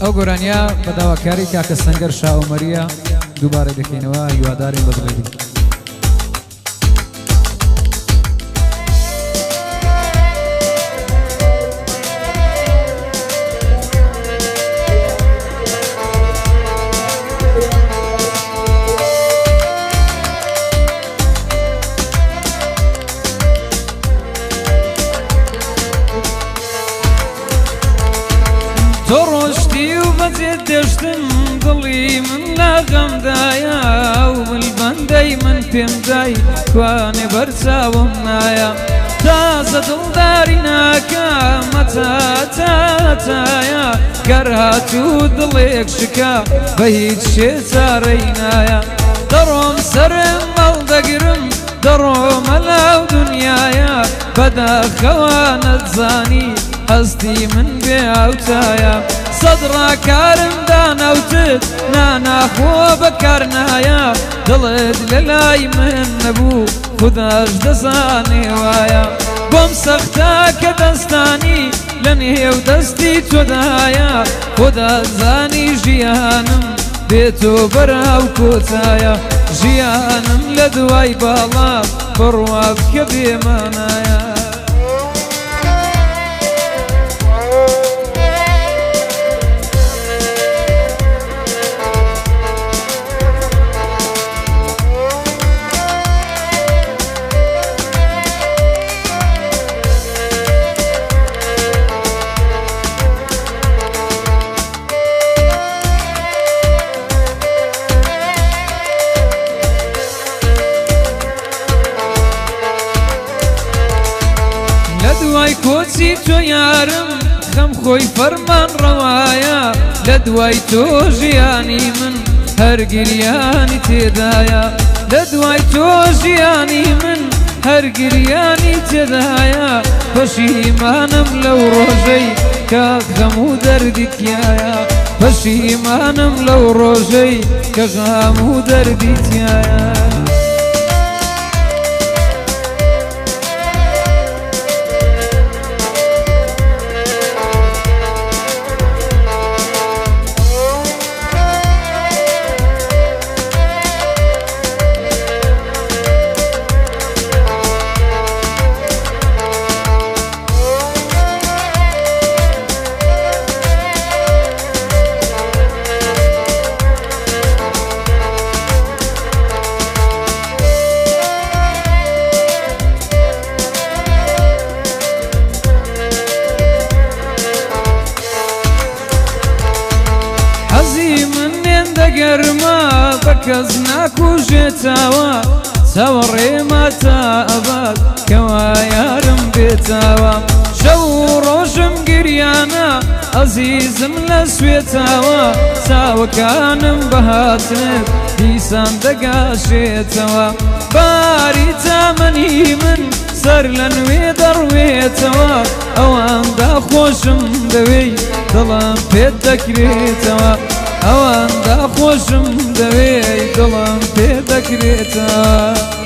ئەو گۆرانیا بەداواکاری کاکە سەنگەر شاومەریە دووبارە دەکەینەوە هیوادارین بە دڵێتی. تۆڕۆشتی و بەجێت دەشتم دڵی من لە غەمدایە و ملبەندەی من پێم دای توانێ بەرچاوم نایە تازە دڵداری ناکەم مەتاتایە گەر هاتوو دڵێک شکا بە هیچ شێ چارەی نایە دەڕۆم سەرم هەڵدەگرم دەڕۆمە لەو دونیایە بەداخەوە نەتزانی هەستی من بێ ئەوتایە سەد ڕاکارم دانەوتت ناناخۆ بەکار نایە دڵت لە لای من نەبوو خوداش دەزانێ وایە بۆم سەختە کە دەستانی لە نێو دەستی تۆدایە خۆدا زانی ژیانم بێتۆ بەراو کۆتایە ژیانم لە دوای باڵا بڕوا بکە بێمانایە دوای کۆچی تۆ یارم خەم خۆی فەرمان ڕەوایە لە دوای تۆ ژیانی من هەر گریانی تێدایە لە دوای تۆ ژیانی من هەر گریانی تێدایە پەشیمانم لەو ڕۆژەی کە غەم و دەردی تایە پەشیمانم لەو ڕۆژەی کە غەم و دەردی تایە گەرما بە کەس ناکوژێتەوە چاوەڕێمە تا ئەبات کەوا یارم بێتەوە شەو ڕۆژم گریانە ئەزیزم لە سوێتەوە چاوەکانم بەهاتنت دیسان دەگاشێتەوە باری تامەنی من سەر لە نوێ دەڕوێتەوە ئەوەندا خۆشم دەوێی دڵم پێت دەکرێتەوە ئەوەندا خۆشم دەوێی دڵم پێ دەکرێتەوە